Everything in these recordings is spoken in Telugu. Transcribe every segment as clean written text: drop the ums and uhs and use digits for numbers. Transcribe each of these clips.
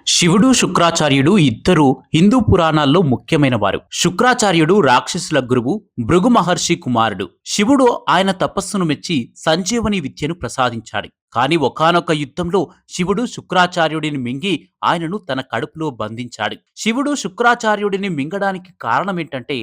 శివుడు, శుక్రాచార్యుడు ఇద్దరు హిందూ పురాణాల్లో ముఖ్యమైన వారు. శుక్రాచార్యుడు రాక్షసుల గురువు, భృగు మహర్షి కుమారుడు. శివుడు ఆయన తపస్సును మెచ్చి సంజీవని విద్యను ప్రసాదించాడు. కానీ ఒకానొక యుద్ధంలో శివుడు శుక్రాచార్యుడిని మింగి ఆయనను తన కడుపులో బంధించాడు. శివుడు శుక్రాచార్యుడిని మింగడానికి కారణమేంటంటే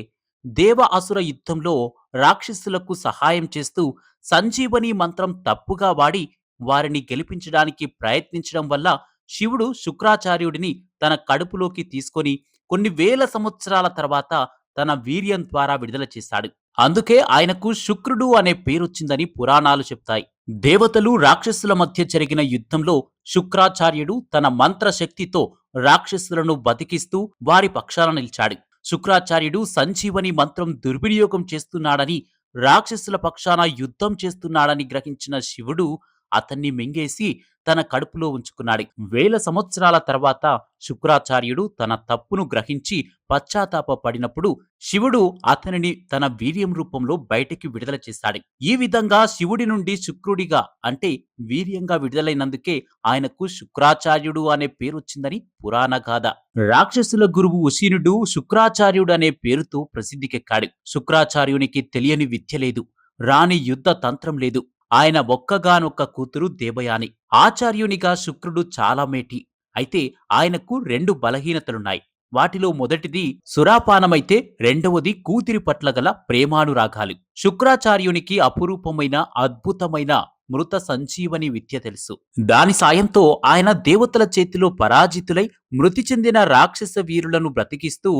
దేవ అసుర యుద్ధంలో రాక్షసులకు సహాయం చేస్తూ సంజీవని మంత్రం తప్పుగా వాడి వారిని గెలిపించడానికి ప్రయత్నించడం వల్ల శివుడు శుక్రాచార్యుడిని తన కడుపులోకి తీసుకొని కొన్ని వేల సంవత్సరాల తర్వాత తన వీర్యం ద్వారా విడుదల చేశాడు. అందుకే ఆయనకు శుక్రుడు అనే పేరొచ్చిందని పురాణాలు చెప్తాయి. దేవతలు రాక్షసుల మధ్య జరిగిన యుద్ధంలో శుక్రాచార్యుడు తన మంత్రశక్తితో రాక్షసులను బతికిస్తూ వారి పక్షాన నిలిచాడు. శుక్రాచార్యుడు సంజీవని మంత్రం దుర్వినియోగం చేస్తున్నాడని, రాక్షసుల పక్షాన యుద్ధం చేస్తున్నాడని గ్రహించిన శివుడు అతన్ని మింగేసి తన కడుపులో ఉంచుకున్నాడు. వేల సంవత్సరాల తర్వాత శుక్రాచార్యుడు తన తప్పును గ్రహించి పశ్చాత్తాపపడినప్పుడు శివుడు అతనిని తన వీర్యం రూపంలో బయటికి విడుదల చేశాడు. ఈ విధంగా శివుడి నుండి శుక్రుడిగా అంటే వీర్యంగా విడుదలైనందుకే ఆయనకు శుక్రాచార్యుడు అనే పేరొచ్చిందని పురాణ గాథ. రాక్షసుల గురువు ఉశీనుడు శుక్రాచార్యుడు అనే పేరుతో ప్రసిద్ధికెక్కాడు. శుక్రాచార్యునికి తెలియని విద్య లేదు, రాని యుద్ధ తంత్రం లేదు. ఆయన ఒక్కగానొక్క కూతురు దేవయాని. ఆచార్యునిగా శుక్రుడు చాలా మేటి. అయితే ఆయనకు రెండు బలహీనతలున్నాయి. వాటిలో మొదటిది సురాపానమైతే రెండవది కూతురి పట్ల గల ప్రేమానురాగాలు. శుక్రాచార్యునికి అపురూపమైన అద్భుతమైన మృత సంజీవని విద్య తెలుసు. దాని సాయంతో ఆయన దేవతల చేతిలో పరాజితులై మృతి చెందిన రాక్షస వీరులను బ్రతికిస్తూ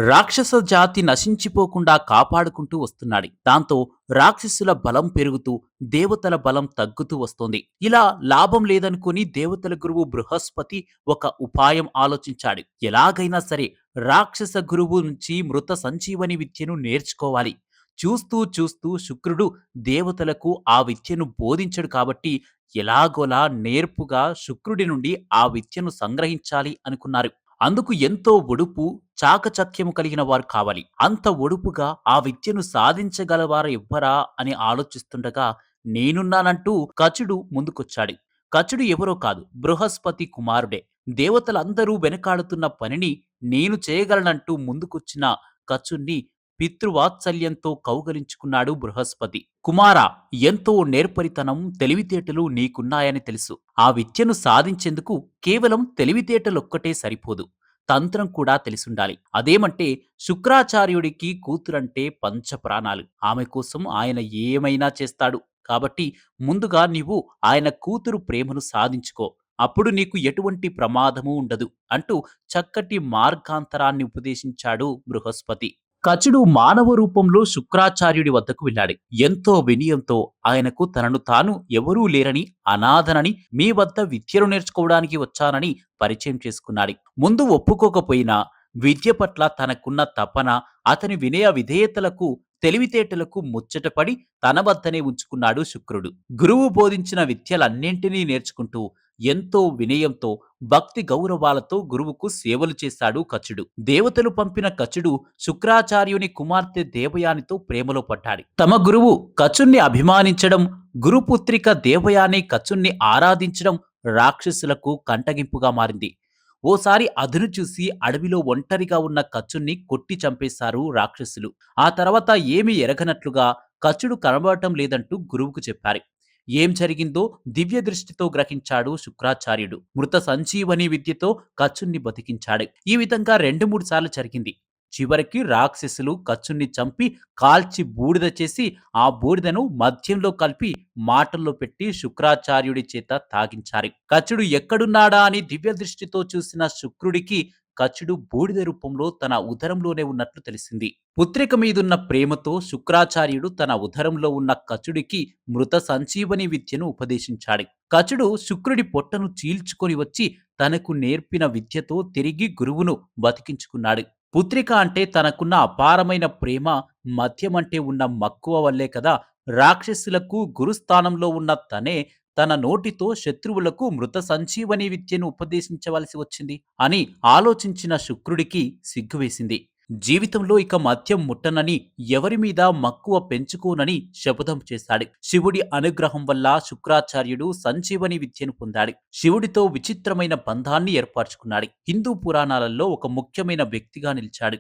రాక్షస జాతి నశించిపోకుండా కాపాడుకుంటూ వస్తున్నాడు. దాంతో రాక్షసుల బలం పెరుగుతూ దేవతల బలం తగ్గుతూ వస్తోంది. ఇలా లాభం లేదనుకుని దేవతల గురువు బృహస్పతి ఒక ఉపాయం ఆలోచించాడు. ఎలాగైనా సరే రాక్షస గురువు నుంచి మృత సంజీవని విద్యను నేర్చుకోవాలి. చూస్తూ చూస్తూ శుక్రుడు దేవతలకు ఆ విద్యను బోధించడు కాబట్టి ఎలాగోలా నేర్పుగా శుక్రుడి నుండి ఆ విద్యను సంగ్రహించాలి అనుకున్నారు. అందుకు ఎంతో ఒడుపు, చాకచక్యము కలిగిన వారు కావాలి. అంత ఒడుపుగా ఆ విద్యను సాధించగలవారు ఎవ్వరా అని ఆలోచిస్తుండగా నేనున్నానంటూ కచుడు ముందుకొచ్చాడు. కచుడు ఎవరో కాదు, బృహస్పతి కుమారుడే. దేవతలందరూ వెనకాడుతున్న పనిని నేను చేయగలనంటూ ముందుకొచ్చిన కచుణ్ణి పితృవాత్సల్యంతో కౌగలించుకున్నాడు బృహస్పతి. కుమారా, ఎంతో నేర్పరితనం, తెలివితేటలు నీకున్నాయని తెలుసు. ఆ విద్యను సాధించేందుకు కేవలం తెలివితేటలొక్కటే సరిపోదు, తంత్రం కూడా తెలిసుండాలి. అదేమంటే శుక్రాచార్యుడికి కూతురంటే పంచప్రాణాలు. ఆమె కోసం ఆయన ఏమైనా చేస్తాడు. కాబట్టి ముందుగా నీవు ఆయన కూతురు ప్రేమను సాధించుకో. అప్పుడు నీకు ఎటువంటి ప్రమాదము ఉండదు అంటూ చక్కటి మార్గాంతరాన్ని ఉపదేశించాడు బృహస్పతి. కచుడు మానవ రూపంలో శుక్రాచార్యుడి వద్దకు వెళ్ళాడు. ఎంతో వినయంతో ఆయనకు తనను తాను ఎవరూ లేరని, అనాథనని, మీ వద్ద విద్యను నేర్చుకోవడానికి వచ్చానని పరిచయం చేసుకున్నాడు. ముందు ఒప్పుకోకపోయినా విద్య పట్ల తనకున్న తపన, అతని వినయ విధేయతలకు, తెలివితేటలకు ముచ్చటపడి తన వద్దనే ఉంచుకున్నాడు శుక్రుడు. గురువు బోధించిన విద్యలన్నింటినీ నేర్చుకుంటూ ఎంతో వినయంతో, భక్తి గౌరవాలతో గురువుకు సేవలు చేశాడు కచుడు. దేవతలు పంపిన కచుడు శుక్రాచార్యుని కుమార్తె దేవయానితో ప్రేమలో పడ్డాడు. తమ గురువు కచుణ్ణి అభిమానించడం, గురుపుత్రిక దేవయాని కచుణ్ణి ఆరాధించడం రాక్షసులకు కంటగింపుగా మారింది. ఓసారి అదును చూసి అడవిలో ఒంటరిగా ఉన్న కచుణ్ణి కొట్టి చంపేశారు రాక్షసులు. ఆ తర్వాత ఏమీ ఎరగనట్లుగా కచుడు కనబడటం లేదంటూ గురువుకు చెప్పారు. ఏం జరిగిందో దివ్య దృష్టితో గ్రహించాడు శుక్రాచార్యుడు. మృత సంజీవని విద్యతో కచుణ్ణి బతికించాడు. ఈ విధంగా 2, 3 సార్లు జరిగింది. చివరికి రాక్షసులు కచుణ్ణి చంపి కాల్చి బూడిద చేసి ఆ బూడిదను మద్యంలో కలిపి మాటల్లో పెట్టి శుక్రాచార్యుడి చేత తాగించారు. కచుడు ఎక్కడున్నాడా అని దివ్య దృష్టితో చూసిన శుక్రుడికి కచుడు బూడిద రూపంలో తన ఉదరంలోనే ఉన్నట్లు తెలిసింది. పుత్రిక మీదున్న ప్రేమతో శుక్రాచార్యుడు తన ఉదరంలో ఉన్న కచుడికి మృత సంజీవని విద్యను ఉపదేశించాడు. కచుడు శుక్రుడి పొట్టను చీల్చుకొని వచ్చి తనకు నేర్పిన విద్యతో తిరిగి గురువును బతికించుకున్నాడు. పుత్రిక అంటే తనకున్న అపారమైన ప్రేమ, మద్యమంటే ఉన్న మక్కువ వల్లే కదా రాక్షసులకు గురుస్థానంలో ఉన్న తనే తన నోటితో శత్రువులకు మృత సంజీవని విద్యను ఉపదేశించవలసి వచ్చింది అని ఆలోచించిన శుక్రుడికి సిగ్గువేసింది. జీవితంలో ఇక మద్యం ముట్టనని, ఎవరి మీద మక్కువ పెంచుకోనని శపథం చేశాడు. శివుడి అనుగ్రహం వల్ల శుక్రాచార్యుడు సంజీవని విద్యను పొందాడు. శివుడితో విచిత్రమైన బంధాన్ని ఏర్పరచుకున్నాడు. హిందూ పురాణాలలో ఒక ముఖ్యమైన వ్యక్తిగా నిలిచాడు.